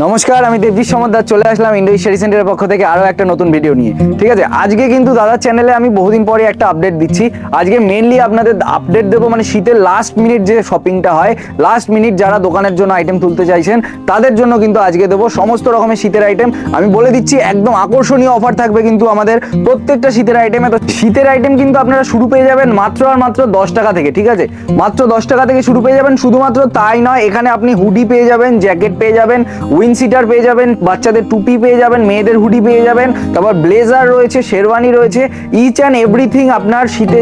নমস্কার, আমি দেবজিৎ সমদ্দার চলে আসলাম ইন্ডো স্টাডি সেন্টারের পক্ষ থেকে আরও একটা নতুন ভিডিও নিয়ে। ঠিক আছে, আজকে কিন্তু দাদার চ্যানেলে আমি বহুদিন পরে একটা আপডেট দিচ্ছি। আজকে মেনলি আপনাদের আপডেট দেবো, মানে শীতের লাস্ট মিনিট যে শপিংটা হয়, লাস্ট মিনিট যারা দোকানের জন্য আইটেম তুলতে চাইছেন তাদের জন্য কিন্তু আজকে দেবো সমস্ত রকমের শীতের আইটেম। আমি বলে দিচ্ছি একদম আকর্ষণীয় অফার থাকবে কিন্তু আমাদের প্রত্যেকটা শীতের আইটেমে। তো শীতের আইটেম কিন্তু আপনারা শুরু পেয়ে যাবেন মাত্র আর মাত্র 10 টাকা থেকে। ঠিক আছে, মাত্র 10 টাকা থেকে শুরু পেয়ে যাবেন। শুধুমাত্র তাই নয়, এখানে আপনি হুডি পেয়ে যাবেন, জ্যাকেট পেয়ে যাবেন, উইন্ডশিটার পেয়ে যাবেন, বাচ্চাদের টুপি পেয়ে যাবেন, মেয়েদের হুডি পেয়ে যাবেন, তারপর ব্লেজার রয়েছে, শেরওয়ানি রয়েছে, ইচ অ্যান্ড এভরিথিং আপনার শীতে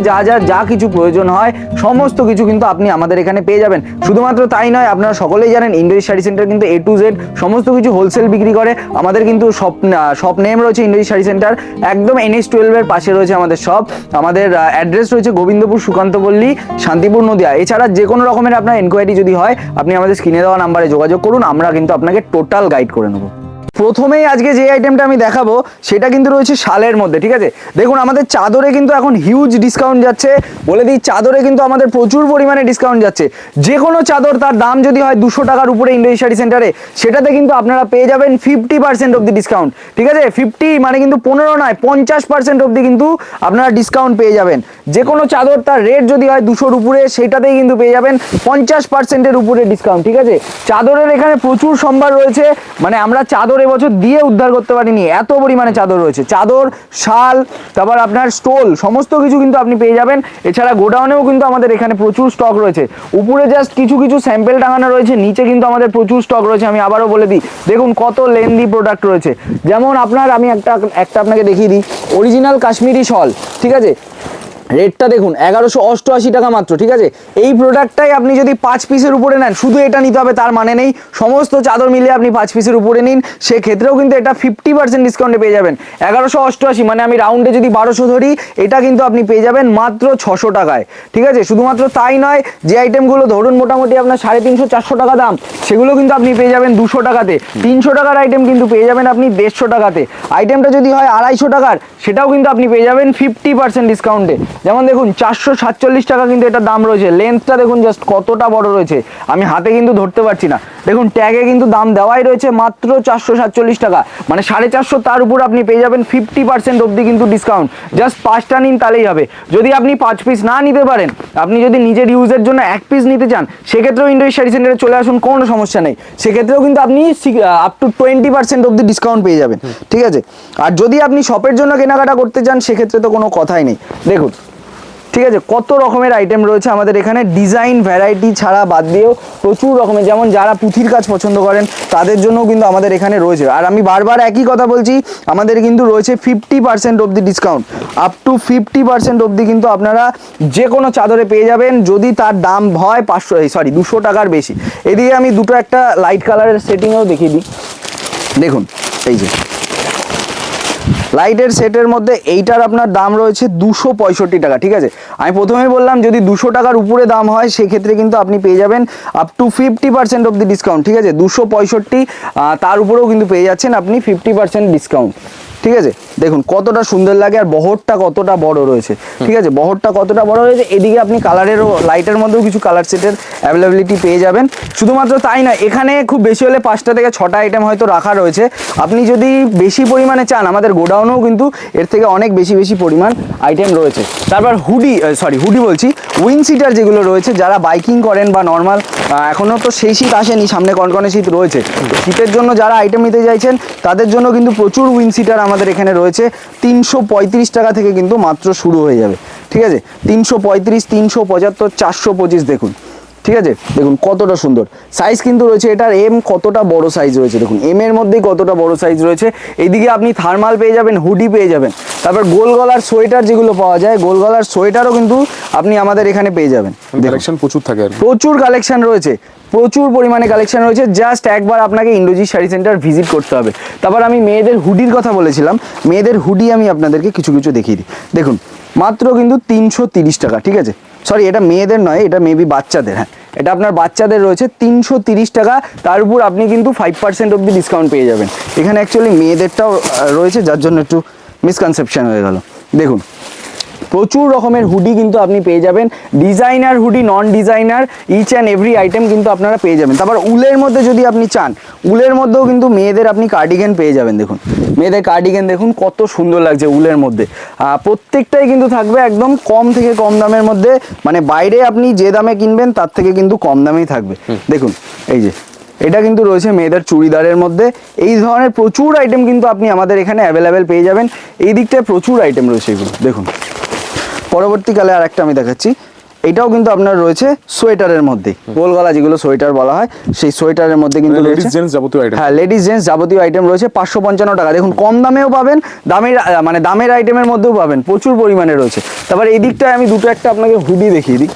যা কিছু প্রয়োজন হয় সমস্ত কিছু কিন্তু আপনি আমাদের এখানে পেয়ে যাবেন। শুধুমাত্র তাই নয়, আপনারা সকলেই জানেন ইন্ডো স্টাডি সেন্টার কিন্তু A to Z সমস্ত কিছু হোলসেল বিক্রি করে। আমাদের কিন্তু শপ নেম রয়েছে ইন্ডো স্টাডি সেন্টার, একদম NH12 এর পাশে রয়েছে আমাদের শপ। আমাদের অ্যাড্রেস রয়েছে গোবিন্দপুর, সুকান্তপল্লী, শান্তিপুর, নদিয়া। এছাড়া যে কোনো রকমের আপনার এনকোয়ারি যদি হয় আপনি আমাদের স্ক্রিনে দেওয়া নাম্বারে যোগাযোগ করুন, আমরা কিন্তু আপনাকে টোটাল গাইড করে নেব। প্রথমেই আজকে যে আইটেমটা আমি দেখাবো সেটা কিন্তু রয়েছে শালের মধ্যে। ঠিক আছে, দেখুন আমাদের চাদরে কিন্তু এখন হিউজ ডিসকাউন্ট যাচ্ছে। বলে দিই, চাদরে কিন্তু আমাদের প্রচুর পরিমাণে ডিসকাউন্ট যাচ্ছে। যে কোনো চাদর তার দাম যদি হয় 200 টাকার উপরে ইন্ডো স্টাডি সেন্টারে, সেটাতে কিন্তু আপনারা পেয়ে যাবেন 50% অবধি ডিসকাউন্ট। ঠিক আছে, 50 মানে কিন্তু 15 নয়, 50% অবধি কিন্তু আপনারা ডিসকাউন্ট পেয়ে যাবেন। যে কোনো চাদর তার রেট যদি হয় 200-র উপরে, সেটাতেই কিন্তু পেয়ে যাবেন 50%-এর উপরে ডিসকাউন্ট। ঠিক আছে, চাদরের এখানে প্রচুর সম্ভার রয়েছে, মানে আমরা চাদর এবছর দিয়ে উদ্ধার করতে পারিনি, এত পরিমাণে চাদর রয়েছে। চাদর, শাল, তারপর আপনার স্টোল, সমস্ত কিছু কিন্তু আপনি পেয়ে যাবেন। এছাড়া গোডাউনেও কিন্তু আমাদের এখানে প্রচুর স্টক রয়েছে। উপরে জাস্ট কিছু কিছু স্যাম্পেল টাঙানো রয়েছে, নিচে কিন্তু আমাদের প্রচুর স্টক রয়েছে। আমি আবারও বলে দিই, দেখুন কত লেন্দি প্রোডাক্ট রয়েছে। যেমন আমি একটা আপনাকে দেখিয়ে দিই, অরিজিনাল কাশ্মীরি শল। ঠিক আছে, রেটটা দেখুন 1188 টাকা মাত্র। ঠিক আছে, এই প্রোডাক্টটাই আপনি যদি 5 পিসের উপরে নেন, শুধু এটা নিতে হবে তার মানে নেই, সমস্ত চাদর মিলিয়ে আপনি 5 পিসের উপরে নিন, সেক্ষেত্রেও কিন্তু এটা 50% ডিসকাউন্টে পেয়ে যাবেন। 1188 মানে আমি রাউন্ডে যদি 1200 ধরি, এটা কিন্তু আপনি পেয়ে যাবেন মাত্র 600 টাকায়। ঠিক আছে, শুধুমাত্র তাই নয়, যে আইটেমগুলো ধরুন মোটামুটি আপনার 350-400 টাকা দাম, সেগুলো কিন্তু আপনি পেয়ে যাবেন 200 টাকাতে। 300 টাকার আইটেম কিন্তু পেয়ে যাবেন আপনি 150 টাকাতে। আইটেমটা যদি হয় 250 টাকার, সেটাও কিন্তু আপনি পেয়ে যাবেন 50% ডিসকাউন্টে। যেমন দেখুন 447 টাকা কিন্তু এটার দাম রয়েছে। লেন্থটা দেখুন জাস্ট কতটা বড় রয়েছে, আমি হাতে কিন্তু ধরতে পারছি না। দেখুন ট্যাগে কিন্তু দাম দেওয়াই রয়েছে মাত্র 447 টাকা, মানে 450, তার উপর আপনি পেয়ে যাবেন 50% অবধি কিন্তু ডিসকাউন্ট। জাস্ট 5টা নিন তাহলেই হবে। যদি আপনি 5 পিস না নিতে পারেন, আপনি যদি নিজের ইউজের জন্য 1 পিস নিতে চান, সেক্ষেত্রেও ইন্ডো স্টাডি সেন্টারে চলে আসুন, কোনো সমস্যা নেই। সেক্ষেত্রেও কিন্তু আপনি আপ টু 20% অবধি ডিসকাউন্ট পেয়ে যাবেন। ঠিক আছে, আর যদি আপনি শপের জন্য কেনাকাটা করতে চান, সেক্ষেত্রে তো কোনো কথাই নেই। দেখুন, ঠিক আছে, কত রকমের আইটেম রয়েছে আমাদের এখানে। ডিজাইন ভ্যারাইটি ছাড়া বাদ দিয়েও প্রচুর রকমের, যেমন যারা পুঁথির কাজ পছন্দ করেন তাদের জন্যও কিন্তু আমাদের এখানে রয়েছে। আর আমি বারবার একই কথা বলছি, আমাদের কিন্তু রয়েছে 50% অবধি ডিসকাউন্ট, আপ টু 50% অবধি কিন্তু আপনারা যে কোনো চাদরে পেয়ে যাবেন, যদি তার দাম হয় 200 টাকার বেশি। এদিকে আমি একটা লাইট কালারের সেটিংও দেখিয়ে দিই। দেখুন এই যে লাইটের সেটের মধ্যে এইটার আপনার দাম রয়েছে 265 টাকা। ঠিক আছে, আমি প্রথমেই বললাম যদি 200 টাকার উপরে দাম হয়, সেক্ষেত্রে কিন্তু আপনি পেয়ে যাবেন up to 50% of the discount. ঠিক আছে, 265, তার উপরেও কিন্তু পেয়ে যাচ্ছেন আপনি 50% ডিসকাউন্ট। ঠিক আছে, দেখুন কতটা সুন্দর লাগে, আর বহরটা কতটা বড় রয়েছে। ঠিক আছে, বহরটা কতটা বড় রয়েছে। এদিকে আপনি কালারেরও, লাইটের মধ্যেও কিছু কালার সেটের অ্যাভেলেবিলিটি পেয়ে যাবেন। শুধুমাত্র তাই না, এখানে খুব বেশি হলে 5টা থেকে 6টা আইটেম হয়তো রাখা রয়েছে। আপনি যদি বেশি পরিমাণে চান, আমাদের গোডাউনেও কিন্তু এর থেকে অনেক বেশি পরিমাণ আইটেম রয়েছে। তারপর হুডি বলছি, উইন্ডশিটার যেগুলো রয়েছে, যারা বাইকিং করেন বা নর্মাল, এখনও তো সেই শীত আসেনি, সামনে কনকনে শীত রয়েছে, শীতের জন্য যারা আইটেম নিতে চাইছেন তাদের জন্য কিন্তু প্রচুর উইন্ডশিটার আমাদের এখানে রয়েছে। 335 টাকা থেকে কিন্তু মাত্র শুরু হয়ে যাবে। ঠিক আছে, 335, 375, 425, দেখুন। ঠিক আছে, দেখুন কতটা সুন্দর সাইজ কিন্তু রয়েছে এটার। কতটা বড় সাইজ রয়েছে, দেখুন এর মধ্যেই কতটা বড় সাইজ রয়েছে। এইদিকে আপনি থার্মাল পেয়ে যাবেন, হুডি পেয়ে যাবেন, তারপর গোল গলার সোয়েটার যেগুলো পাওয়া যায়, গোল গলার সোয়েটারও কিন্তু আপনি আমাদের এখানে পেয়ে যাবেন। কালেকশন প্রচুর থাকে, প্রচুর কালেকশন রয়েছে, প্রচুর পরিমাণে কালেকশন রয়েছে। জাস্ট একবার আপনাকে ইন্ডোজি শাড়ি সেন্টার ভিজিট করতে হবে। তারপর আমি মেয়েদের হুডির কথা বলেছিলাম, মেয়েদের হুডি আমি আপনাদেরকে কিছু দেখিয়ে দিই। দেখুন মাত্র কিন্তু 330 টাকা। ঠিক আছে, এটা মেয়েদের নয়, এটা মেবি বাচ্চাদের। হ্যাঁ, এটা আপনার বাচ্চাদের রয়েছে 330 টাকা, তার উপর আপনি কিন্তু 5% অবধি ডিসকাউন্ট পেয়ে যাবেন। এখানে অ্যাকচুয়ালি মেয়েদেরটাও রয়েছে, যার জন্য একটু মিসকনসেপশন হয়ে গেল। দেখুন প্রচুর রকমের হুডি কিন্তু আপনি পেয়ে যাবেন, designer hoodie, non designer, each and every item কিন্তু আপনারা পেয়ে যাবেন। তারপর উলের মধ্যে যদি আপনি চান, উলের মধ্যেও কিন্তু মেয়েদের আপনি কার্ডিগান পেয়ে যাবেন। দেখুন মেয়েদের কার্ডিগান দেখুন কত সুন্দর লাগছে উলের মধ্যে। প্রত্যেকটাই কিন্তু থাকবে একদম কম থেকে কম দামের মধ্যে, মানে বাইরে আপনি যে দামে কিনবেন তার থেকে কিন্তু কম দামেই থাকবে। দেখুন এই যে এটা কিন্তু রয়েছে মেয়েদের চুড়িদারের মধ্যে। এই ধরনের প্রচুর আইটেম কিন্তু আপনি আমাদের এখানে অ্যাভেলেবেল পেয়ে যাবেন। এই দিকটায় প্রচুর আইটেম রয়েছে এগুলো দেখুন। পরবর্তীকালে আর একটা আমি দেখাচ্ছি, এটাও কিন্তু আপনার রয়েছে সোয়েটারের মধ্যে, গোল গলা যেগুলো সোয়েটার বলা হয়, সেই সোয়েটারের মধ্যে কিন্তু লেডিস জেন্টস যাবতীয় আইটেম। হ্যাঁ লেডিস জেন্টস যাবতীয় আইটেম রয়েছে 555 টাকা। দেখুন কম দামেও পাবেন, দামের আইটেমের মধ্যেও পাবেন, প্রচুর পরিমাণে রয়েছে। তারপর এই দিকটায় আমি দুটো একটা আপনাকে হুডি দেখিয়ে দিই।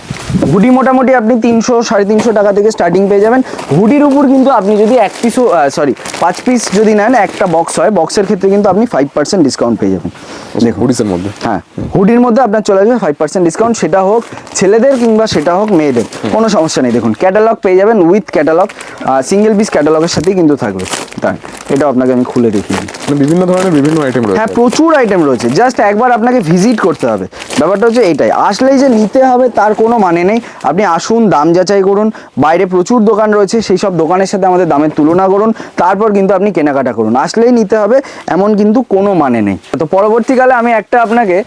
হুডি মোটামুটি আপনি 300 350 টাকা থেকে স্টার্টিং পেয়ে যাবেন। হুডির উপর কিন্তু আপনি যদি 5 পিস যদি নেন, একটা বক্স হয়, বক্সের ক্ষেত্রে কিন্তু আপনি 5% ডিসকাউন্ট পেয়ে যাবেন। দেখুন হুডিসের মধ্যে, হ্যাঁ হুডির মধ্যে আপনার চলে আসবে 5% ডিসকাউন্ট, সেটা হোক ছেলেদের কিংবা সেটা হোক মেয়েদের, কোনো সমস্যা নেই। দেখুন ক্যাটালগ পেয়ে যাবেন, উইথ ক্যাটালগ, সিঙ্গেল পিস ক্যাটালগের সাথেই কিন্তু থাকবে। তাই এটাও আপনাকে আমি খুলে দেখিয়ে দিই। বিভিন্ন ধরনের বিভিন্ন আইটেম রয়েছে। হ্যাঁ প্রচুর আইটেম রয়েছে, জাস্ট একবার আপনাকে ভিজিট করতে হবে। ব্যাপারটা হচ্ছে এইটাই, আসলেই যে নিতে হবে তার কোনো মানে নেই। আপনি আসুন, দাম যাচাই করুন, বাইরে প্রচুর দোকান রয়েছে, সেই সব দোকানের সাথে আমাদের দামের তুলনা করুন, তারপর কিন্তু আপনি কেনাকাটা করুন। আসলেই নিতে হবে এমন কিন্তু কোনো মানে নেই। তো পরবর্তীকালে আমি একটা আপনাকে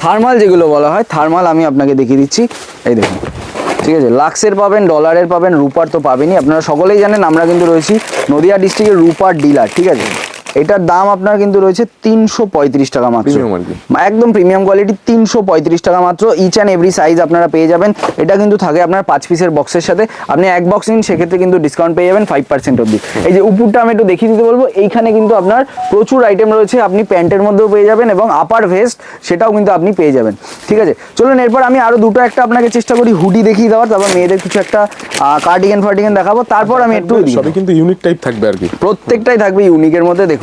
থার্মাল যেগুলো বলা হয়, থার্মাল আমি আপনাকে দেখিয়ে দিচ্ছি। এই দেখুন, ঠিক আছে, লাক্সের পাবেন, ডলারের পাবেন, রূপার তো পাবেনই। আপনারা সকলেই জানেন আমরা কিন্তু রয়েছি নদিয়া ডিস্ট্রিক্টের রূপার ডিলার, ঠিক আছে। এটার দাম আপনার কিন্তু রয়েছে 335 টাকা মাত্র, একদম প্রিমিয়াম কোয়ালিটি, 335 টাকা মাত্র। ইচ অ্যান্ড এভরি সাইজ আপনারা পেয়ে যাবেন। এটা কিন্তু থাকে আপনার 5 পিসের বক্সের সাথে। আপনি এক বক্স নিন, সেক্ষেত্রে কিন্তু ডিসকাউন্ট পেয়ে যাবেন 5% অবধি। এই যে উপরটা আমি একটু দেখিয়ে দিতে বলবো, এইখানে কিন্তু আপনার প্রচুর আইটেম রয়েছে, আপনি প্যান্টের মধ্যেও পেয়ে যাবেন এবং আপার ভেস্ট সেটাও কিন্তু আপনি পেয়ে যাবেন, ঠিক আছে। চলুন এরপর আমি আরো দুটো একটা আপনাকে চেষ্টা করি হুডি দেখিয়ে দেওয়ার, তারপর মেয়েদের কিছু একটা কার্ডিগান দেখাবো, তারপর আমি একটু সবই কিন্তু ইউনিক টাইপ থাকবে আর কি, প্রত্যেকটাই থাকবে ইউনিকের মধ্যে। দেখুন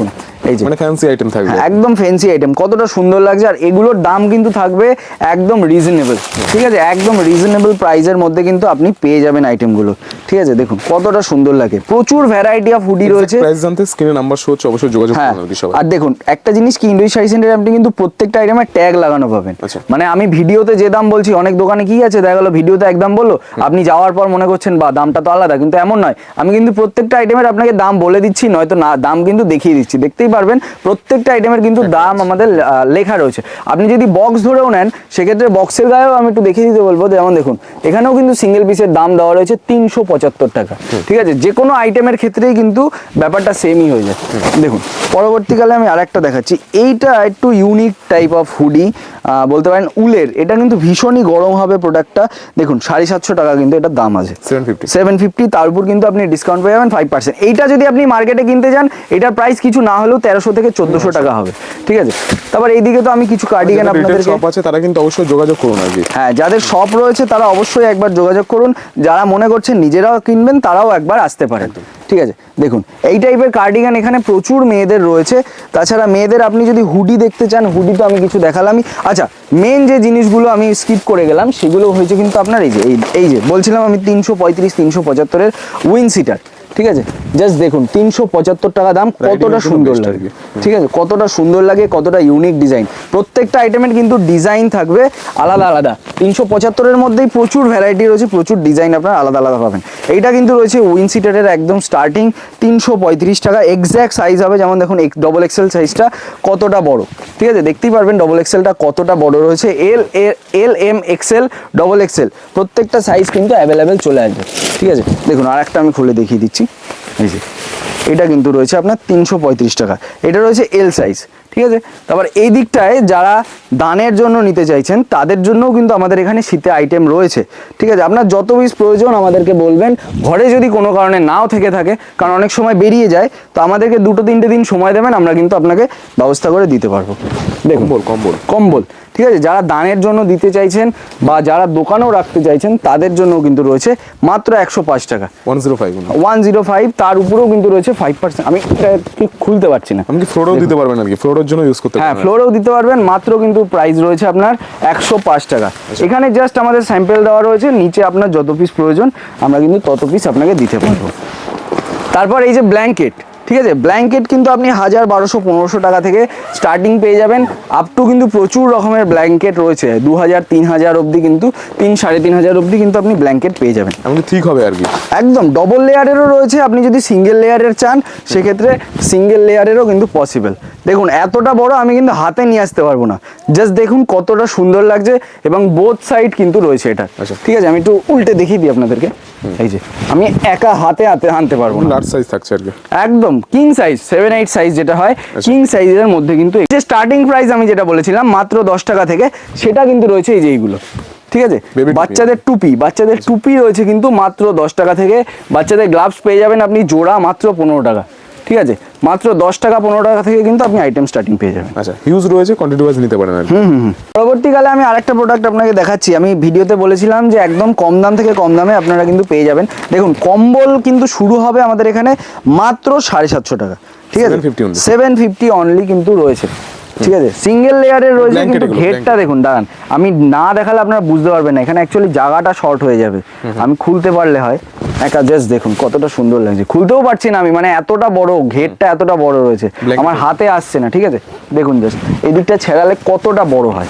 এই যে মানে ফ্যান্সি আইটেম থাকবে, একদম ফ্যান্সি আইটেম, কতটা সুন্দর লাগছে। আর এগুলোর দাম কিন্তু থাকবে একদম রিজনেবল, ঠিক আছে, একদম রিজনেবল প্রাইসের মধ্যে কিন্তু আপনি পেয়ে যাবেন আইটেমগুলো, ঠিক আছে। দেখুন কতটা সুন্দর লাগে, প্রচুর ভ্যারাইটি অফ হুডি রয়েছে। প্রাইস জানতে স্ক্রিনে নাম্বার শো হচ্ছে, অবশ্যই যোগাযোগ করুন আর কি সবাই। আর দেখুন একটা জিনিস কি, ইন্ডোজ শাড়ি সেন্টারে আপনি কিন্তু প্রত্যেকটা আইটেমে ট্যাগ লাগানো পাবেন। মানে আমি ভিডিওতে যে দাম বলছি, অনেক দোকানে কি আছে দেখা গেলো ভিডিওতে একদম বললো, আপনি যাওয়ার পর মনে করছেন বা দামটা তো আলাদা, কিন্তু এমন নয়। আমি কিন্তু প্রত্যেকটা আইটেমের আপনাকে দাম বলে দিচ্ছি, নয়তো না দাম কিন্তু দেখিয়ে দিচ্ছি, দেখতেই পারবেন প্রত্যেকটা আইটেমের কিন্তু দাম আমাদের লেখা রয়েছে। আপনি যদি বক্স ধরেও নেন, সেক্ষেত্রে বক্সের গায়েও আমি একটু দেখিয়ে দিতে বলবো। যেমন দেখুন এখানেও কিন্তু সিঙ্গেল পিসের দাম দেওয়া রয়েছে 375 টাকা, ঠিক আছে। যে কোনো আইটেমের ক্ষেত্রেই কিন্তু ব্যাপারটা সেমই হয়ে যায়। দেখুন পরবর্তীকালে আমি আরেকটা দেখাচ্ছি, এইটা একটু ইউনিক টাইপ অফ হুডি বলতে পারেন, উলের। এটা কিন্তু ভীষণই গরম হবে প্রোডাক্টটা। দেখুন 750 টাকা কিন্তু এটার দাম আছে, 750। তার উপর কিন্তু আপনি ডিসকাউন্ট পেয়ে যাবেন 5%। এইটা যদি আপনি মার্কেটে কিনতে যান, এটার প্রাইস কিছু না হলেও 1300 থেকে 1400 টাকা হবে, ঠিক আছে। তারপর এইদিকে তো আমি কিছু কার্ডিগান আপনাদের শপ আছে, তারা কিন্তু অবশ্যই যোগাযোগ করুন আর কি। হ্যাঁ যাদের শপ রয়েছে তারা অবশ্যই একবার যোগাযোগ করুন, যারা মনে করছেন নিজেরাও কিনবেন তারাও একবার আসতে পারেন, ঠিক আছে। দেখুন এই টাইপের কার্ডিগান এখানে প্রচুর মেয়েদের রয়েছে। তাছাড়া মেয়েদের আপনি যদি হুডি দেখতে চান, হুডি তো আমি কিছু দেখালামই। আচ্ছা মেন যে জিনিসগুলো আমি স্কিপ করে গেলাম, সেগুলো হয়েছে কিন্তু আপনার এই যে বলছিলাম আমি 335 375-এর উইন সিটার, ঠিক আছে। জাস্ট দেখুন 375 টাকা দাম, কতটা সুন্দর লাগে, ঠিক আছে, কতটা সুন্দর লাগে, কতটা ইউনিক ডিজাইন। প্রত্যেকটা আইটেমের কিন্তু ডিজাইন থাকবে আলাদা আলাদা। 375-এর মধ্যেই প্রচুর ভ্যারাইটি রয়েছে, প্রচুর ডিজাইন আপনারা আলাদা আলাদা পাবেন। এইটা কিন্তু রয়েছে উইন সিটারের একদম স্টার্টিং 335 টাকা। এক্স্যাক্ট সাইজ হবে, যেমন দেখুন ডবল এক্সেল সাইজটা কতটা বড়, ঠিক আছে, দেখতেই পারবেন ডবল এক্সেলটা কতটা বড় রয়েছে। L M XL double XL প্রত্যেকটা সাইজ কিন্তু অ্যাভেলেবেল চলে আসবে, ঠিক আছে। দেখুন আর একটা আমি খুলে দেখিয়ে দিচ্ছি, এই যে এটা কিন্তু রয়েছে আপনার 335 টাকা, এটা রয়েছে এল সাইজ, ঠিক আছে। তারপর এই দিকটায় যারা দানের জন্য নিতে চাইছেন, তাদের জন্যও কিন্তু আমাদের এখানে শীতে আইটেম রয়েছে, ঠিক আছে। আপনার যত পিস প্রয়োজন আমাদেরকে বলবেন, ঘরে যদি কোনো কারণে নাও থেকে থাকে, কারণ অনেক সময় বেরিয়ে যায়, তো আমাদেরকে 2-3 দিন সময় দেবেন, আমরা কিন্তু আপনাকে ব্যবস্থা করে দিতে পারবো। দেখুন কম্বল, ঠিক আছে, যারা দানের জন্য দিতে চাইছেন বা যারা দোকানেও রাখতে চাইছেন, তাদের জন্য কিন্তু রয়েছে মাত্র 105 টাকা, 105। তার উপরেও কিন্তু রয়েছে 5%। আমি এটা খুলতে পারছি না, আমি কি ফ্লোরেও দিতে পারবেন আর কি, ফ্লোরের জন্য ইউজ করতে পারবেন। হ্যাঁ ফ্লোরেও দিতে পারবেন, মাত্র কিন্তু প্রাইস রয়েছে আপনার 105 টাকা। এখানে জাস্ট আমাদের স্যাম্পল দেওয়া রয়েছে, নিচে আপনার যত পিস প্রয়োজন আমরা কিন্তু তত পিস আপনাকে দিতে পারবো। তারপর এই যে ব্ল্যাঙ্কেট, ঠিক আছে, ব্ল্যাঙ্কেট কিন্তু আপনি 1000, 1200, 1500 টাকা থেকে স্টার্টিং পেয়ে যাবেন, আপ টু কিন্তু প্রচুর রকমের ব্ল্যাঙ্কেট রয়েছে, 2000, 3000 অবধি কিন্তু 3,500 অবধি কিন্তু আপনি ব্ল্যাঙ্কেট পেয়ে যাবেন। এমনকি ঠিক হবে আর কি। একদম ডবল লেয়ারেরও রয়েছে, আপনি যদি সিঙ্গেল লেয়ারের চান সেক্ষেত্রে সিঙ্গেল লেয়ারেরও কিন্তু পসিবল। দেখুন এতটা বড় আমি কিন্তু হাতে নিয়ে আসতে পারবো না, জাস্ট দেখুন কতটা সুন্দর লাগছে এবং বোথ সাইড কিন্তু রয়েছে এটা। আচ্ছা। ঠিক আছে, আমি একটু উল্টে দেখিয়ে দিই আপনাদেরকে। এই যে আমি একা হাতে আনতে পারবো না, লার্জ সাইজ থাকছে আর কি। একদম কিং সাইজ, 7-8 সাইজ যেটা হয় কিং সাইজের মধ্যে কিন্তু এই যে স্টার্টিং প্রাইস আমি যেটা বলেছিলাম মাত্র 10 টাকা থেকে, সেটা কিন্তু রয়েছে এই যে এইগুলো। ঠিক আছে, Baby টুপি। বাচ্চাদের টুপি রয়েছে কিন্তু মাত্র 10 টাকা থেকে। বাচ্চাদের গ্লাভস পেয়ে যাবেন আপনি জোড়া মাত্র 15 টাকা। ঠিক আছে, মাত্র 10 টাকা 15 টাকা থেকে কিন্তু আপনি আইটেম স্টার্টিং পেয়ে যাবেন। আচ্ছা, হিউজ রয়েছে, কোয়ান্টিটি ওয়াইজ নিতে পারেন আর কি। পরবর্তীকালে আমি আরেকটা প্রোডাক্ট আপনাকে দেখাচ্ছি। আমি ভিডিওতে বলেছিলাম যে একদম কম দাম থেকে কম দামে আপনারা কিন্তু পেয়ে যাবেন। দেখুন কম্বল কিন্তু শুরু হবে আমাদের এখানে মাত্র 750 টাকা। ঠিক আছে, 750 only। 750 অনলি কিন্তু রয়েছে। ঠিক আছে, সিঙ্গেল লেয়ারের রয়েছে Blanket কিন্তু এগুলো, ঘেরটা blanket। দেখুন, দাঁড়ান আমি না দেখালে আপনারা বুঝতে পারবেন না, এখানে অ্যাকচুয়ালি জায়গাটা শর্ট হয়ে যাবে, আমি খুলতে পারলে হয়। একা জাস্ট দেখুন কতটা সুন্দর লাগছে, খুলতেও পারছি না আমি, মানে এতটা বড় ঘেরটা, এতটা বড় রয়েছে Blanket। আমার হাতে আসছে না। ঠিক আছে, দেখুন জাস্ট এই দিকটা ছেড়ালে কতটা বড় হয়,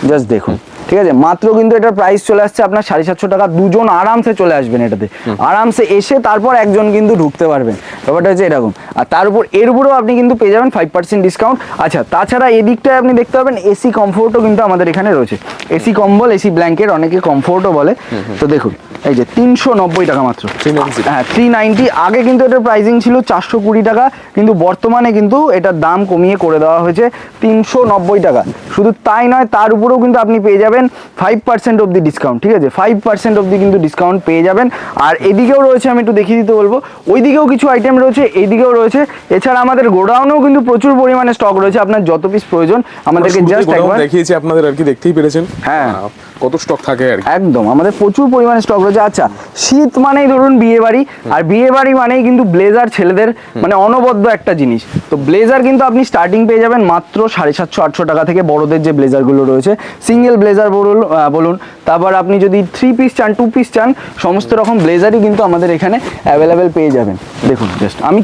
জাস্ট দেখুন। ঠিক আছে, মাত্র কিন্তু এটার প্রাইস চলে আসছে আপনার 750 টাকা। দুজন আরামসে চলে আসবেন এটাতে, আরামসে এসে তারপর একজন কিন্তু ঢুকতে পারবেন, ব্যাপারটা হচ্ছে এরকম। আর তার উপর এর উপরেও আপনি কিন্তু পেয়ে যাবেন 5% ডিসকাউন্ট। আচ্ছা, তাছাড়া এদিকটায় আপনি দেখতে পাবেন এসি কমফোর্টও কিন্তু আমাদের এখানে রয়েছে, এসি কম্বল, এসি ব্ল্যাঙ্কেট, অনেকে কমফোর্টও বলে। তো দেখুন এই যে 390 টাকা মাত্র। 390 হ্যাঁ 390। আগে কিন্তু এটার প্রাইসিং ছিল 420 টাকা, কিন্তু বর্তমানে কিন্তু এটার দাম কমিয়ে করে দেওয়া হয়েছে 390 টাকা। শুধু তাই নয়, তার উপরেও কিন্তু আপনি পেয়ে যাবেন 5% অবধি ডিসকাউন্ট। ঠিক আছে, 5% অবধি কিন্তু ডিসকাউন্ট পেয়ে যাবেন। আর এদিকেও রয়েছে, আমি একটু দেখিয়ে দিতে বলবো, ওইদিকেও কিছু আইটেম রয়েছে, এইদিকেও রয়েছে। এছাড়া আমাদের গোডাউনেও কিন্তু প্রচুর পরিমাণে স্টক রয়েছে, আপনার যত পিস প্রয়োজন আমাদেরকে জাস্ট একবার দেখিয়েছি আপনাদের আর কি, দেখতেই পেরেছেন। হ্যাঁ। কত স্টক থাকে আর কি। একদম আমাদের প্রচুর পরিমাণে স্টক রয়েছে। আচ্ছা, শীত মানেই ধরুন বিয়ে বাড়ি, আর বিয়ে বাড়ি মানেই কিন্তু ব্লেজার ছেলেদের মানে অনবদ্য একটা জিনিস। তো ব্লেজার কিন্তু আপনি স্টার্টিং পেয়ে যাবেন মাত্র 750-800 টাকা থেকে, বড়দের যে ব্লেজারগুলো রয়েছে, সিঙ্গেল ব্লেজার বলুন, তারপর আপনি যদি 3 পিস চান, 2 পিস চান, সমস্ত রকম ব্লেজারই কিন্তু আমাদের এখানে অ্যাভেলেবেল পেয়ে যাবেন। দেখুন জাস্ট আমি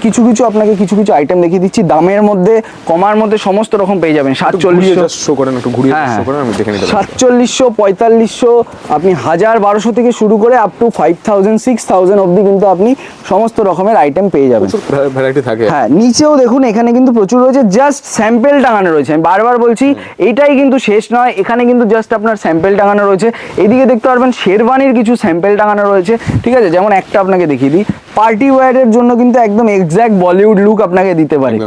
আপনাকে কিছু আইটেম দেখিয়ে দিচ্ছি, দামের মধ্যে কমার মধ্যে সমস্ত রকম পেয়ে যাবেন। 740 শো করেন, একটু ঘুরিয়ে শো করেন, আমি দেখে নিতে পারি। 740, 4500, আপনি 1000, 1200 থেকে শুরু করে আপ টু 5000, 6000 অবধি কিন্তু আপনি সমস্ত রকমের আইটেম পেয়ে যাবেন। প্রচুর ভ্যারাইটি থাকে। হ্যাঁ, নিচেও দেখুন এখানে কিন্তু প্রচুর রয়েছে, জাস্ট স্যাম্পেল টাঙানো রয়েছে। আমি বারবার বলছি এইটাই কিন্তু শেষ নয়, এখানে কিন্তু জাস্ট আপনার স্যাম্পেল টাঙানো রয়েছে। এইদিকে দেখতে পারবেন শেরওয়ানির কিছু স্যাম্পেল টাঙানো রয়েছে। ঠিক আছে, যেমন একটা আপনাকে দেখিয়ে দিই, পার্টি ওয়্যারের জন্য কিন্তু একদম এক্স্যাক্ট বলিউড লুক আপনাকে দিতে পারে,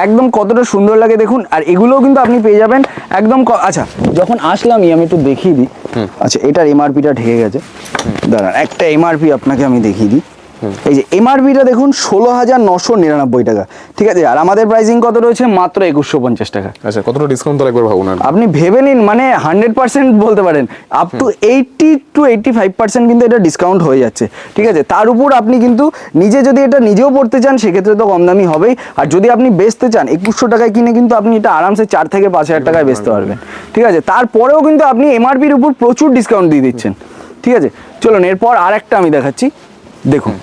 একদম কতটা সুন্দর লাগে দেখুন। আর এগুলোও কিন্তু আপনি পেয়ে যাবেন একদম আচ্ছা, যখন আসলামই আমি একটু দেখিয়ে দিই। আচ্ছা, এটার এমআরপিটা ঢেকে গেছে, দাঁড়ান একটা এমআরপি আপনাকে আমি দেখিয়ে দিই। এই যে এমআরপিটা দেখুন 16,999 টাকা। ঠিক আছে, আর আমাদের প্রাইসিং কত রয়েছে মাত্র 2150 টাকা। আচ্ছা, কতটা ডিসকাউন্ট তো একবার ভাবুন। আপনি ভেবে নিন, মানে 100% বলতে পারেন, আপ টু 80-85% কিন্তু এটা ডিসকাউন্ট হয়ে যাচ্ছে। ঠিক আছে, তার উপর আপনি কিন্তু যদি এটা নিজেও পড়তে চান সেক্ষেত্রে তো কম দামি হবেই, আর যদি আপনি বেচতে চান 2100 টাকায় কিনে কিন্তু আপনি এটা আরামসে 4 থেকে 5000 টাকায় বেচতে পারবেন। ঠিক আছে, তারপরেও কিন্তু আপনি এমআরপির উপর প্রচুর ডিসকাউন্ট দিয়ে দিচ্ছেন। ঠিক আছে, চলুন এরপর আর একটা আমি দেখাচ্ছি, দেখুন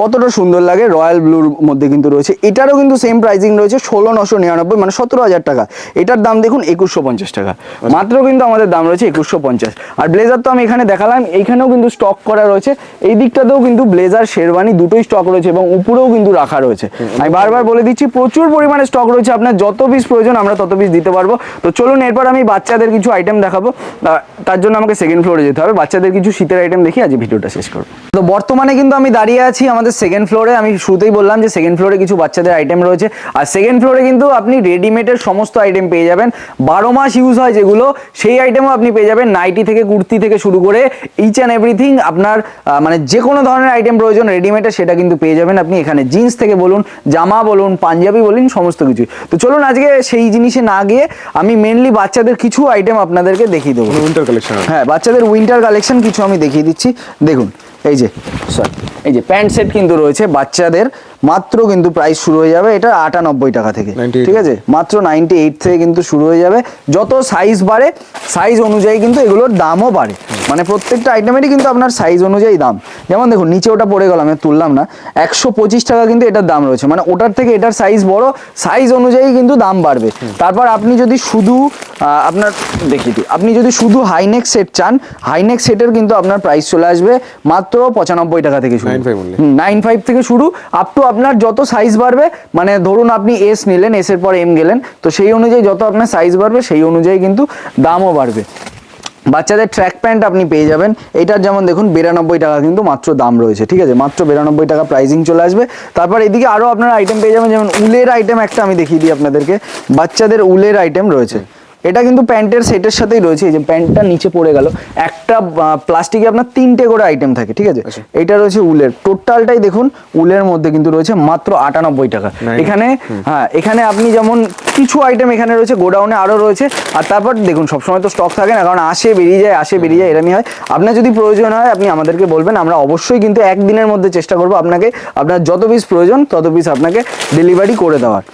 কতটা সুন্দর লাগে, রয়্যাল ব্লুর মধ্যে কিন্তু রয়েছে। এটারও কিন্তু সেম প্রাইসিং রয়েছে 16,999, মানে 17,000 টাকা। এটার দাম দেখুন 2150 টাকা মাত্র, কিন্তু আমাদের দাম রয়েছে 2150। আর ব্লেজার তো আমি এখানে দেখালাম, এইখানেও কিন্তু স্টক করা রয়েছে, এই দিকটাতেও কিন্তু ব্লেজার শেরওয়ানি দুটোই স্টক রয়েছে এবং উপরেও কিন্তু রাখা রয়েছে। আমি বারবার বলে দিচ্ছি প্রচুর পরিমাণে স্টক রয়েছে, আপনার যত পিস প্রয়োজন আমরা তত পিস দিতে পারবো। তো চলুন এরপর আমি বাচ্চাদের কিছু আইটেম দেখাবো, তার জন্য আমাকে সেকেন্ড ফ্লোরে যেতে হবে, বাচ্চাদের কিছু শীতের আইটেম দেখি আজ ভিডিওটা শেষ করবো। তো বর্তমানে কিন্তু আমি দাঁড়িয়ে আছি আমাদের সেকেন্ড ফ্লোরে। আমি শুরুতেই বললাম যে সেকেন্ড ফ্লোরে কিছু বাচ্চাদের আইটেম রয়েছে, আর সেকেন্ড ফ্লোরে কিন্তু আপনি রেডিমেডের সমস্ত আইটেম পেয়ে যাবেন, 12 মাস ইউজ হয় যেগুলো, সেই আইটেমও আপনি পেয়ে যাবেন। নাইটি থেকে কুর্তি থেকে শুরু করে ইচ অ্যান্ড এভরিথিং আপনার মানে যে কোনো ধরনের আইটেম প্রয়োজন রেডিমেডে সেটা কিন্তু পেয়ে যাবেন আপনি এখানে। জিন্স থেকে বলুন, জামা বলুন, পাঞ্জাবি বলুন, সমস্ত কিছু। তো চলুন আজকে সেই জিনিসে না গিয়ে আমি মেনলি বাচ্চাদের কিছু আইটেম আপনাদেরকে দেখিয়ে দেবো। উইন্টার কালেকশন, হ্যাঁ, বাচ্চাদের উইন্টার কালেকশন কিছু আমি দেখিয়ে দিচ্ছি। দেখুন এই যে প্যান্ট সেট কিন্তু রয়েছে বাচ্চাদের, মাত্র কিন্তু প্রাইস শুরু হয়ে যাবে এটা 98 টাকা থেকে, 98 ঠিক আছে, মাত্র 98 থেকে কিন্তু শুরু হয়ে যাবে। যত সাইজ বাড়ে সাইজ অনুযায়ী কিন্তু এগুলোর দামও বাড়ে, মানে প্রত্যেকটা আইটেমেরই কিন্তু আপনার সাইজ অনুযায়ী দাম। যেমন দেখুন নিচে ওটা পড়ে গেল, আমি তুললাম না, 125 টাকা কিন্তু এটার দাম রয়েছে, মানে ওটার থেকে এটার সাইজ বড়, সাইজ অনুযায়ী কিন্তু দাম বাড়বে। তারপর আপনি যদি শুধু আপনার দেখিয়ে দিই, আপনি যদি শুধু হাইনেক সেট চান, হাইনেক সেটের কিন্তু আপনার প্রাইস চলে আসবে মাত্র 95 টাকা থেকে শুরু, 95 only। 95 থেকে শুরু আপ টু আপনার যত সাইজ বাড়বে, মানে ধরুন আপনি এস নিলেন, এস এর পর এম গেলেন, তো সেই অনুযায়ী যত আপনার সাইজ বাড়বে সেই অনুযায়ী কিন্তু দামও বাড়বে। বাচ্চাদের ট্র্যাক প্যান্ট আপনি পেয়ে যাবেন, এটার যেমন দেখুন 92 টাকা কিন্তু মাত্র দাম রয়েছে, ঠিক আছে, মাত্র 92 টাকা প্রাইসিং চলে আসবে। তারপর এদিকে আরও আপনারা আইটেম পেয়ে যাবেন, যেমন উলের আইটেম একটা আমি দেখিয়ে দিই আপনাদেরকে, বাচ্চাদের উলের আইটেম রয়েছে, এটা কিন্তু প্যান্টের সেটের সাথেই রয়েছে। এই যে প্যান্টটা নিচে পড়ে গেল, একটা প্লাস্টিকে আপনার 3টে করে আইটেম থাকে, ঠিক আছে, এটা রয়েছে উলের, টোটালটাই দেখুন উলের মধ্যে কিন্তু রয়েছে মাত্র 98 টাকা। এখানে হ্যাঁ, এখানে আপনি যেমন কিছু আইটেম এখানে রয়েছে, গোডাউনে আরও রয়েছে, আর তারপর দেখুন সবসময় তো স্টক থাকে না, কারণ আসে বেরিয়ে যায় এরমই হয়। আপনার যদি প্রয়োজন হয় আপনি আমাদেরকে বলবেন, আমরা অবশ্যই কিন্তু একদিনের মধ্যে চেষ্টা করবো আপনাকে, আপনার যত পিস প্রয়োজন তত পিস আপনাকে ডেলিভারি করে দেওয়ার,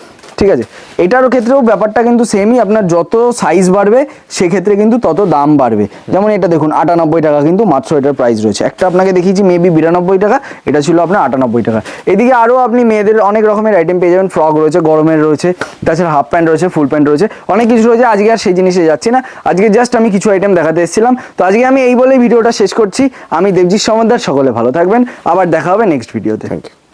ঠিক আছে। এটারও ক্ষেত্রেও ব্যাপারটা কিন্তু সেমই, আপনার যত সাইজ বাড়বে সেক্ষেত্রে কিন্তু তত দাম বাড়বে। যেমন এটা দেখুন 98 টাকা কিন্তু মাত্র এটার প্রাইস রয়েছে, একটা আপনাকে দেখিয়েছি মেবি 92 টাকা, এটা ছিল আপনার 98 টাকা। এদিকে আরও আপনি মেয়েদের অনেক রকমের আইটেম পেয়ে যাবেন, ফ্রক রয়েছে, গরমের রয়েছে, তাছাড়া হাফ প্যান্ট রয়েছে, ফুল প্যান্ট রয়েছে, অনেক কিছু রয়েছে। আজকে আর সেই জিনিসে যাচ্ছি না, আজকে জাস্ট আমি কিছু আইটেম দেখাতে এসেছিলাম। তো আজকে আমি এই বলেই ভিডিওটা শেষ করছি। আমি দেবজিৎ সমাদ্দার, সকলে ভালো থাকবেন, আবার দেখা হবে নেক্সট ভিডিওতে। Thank you.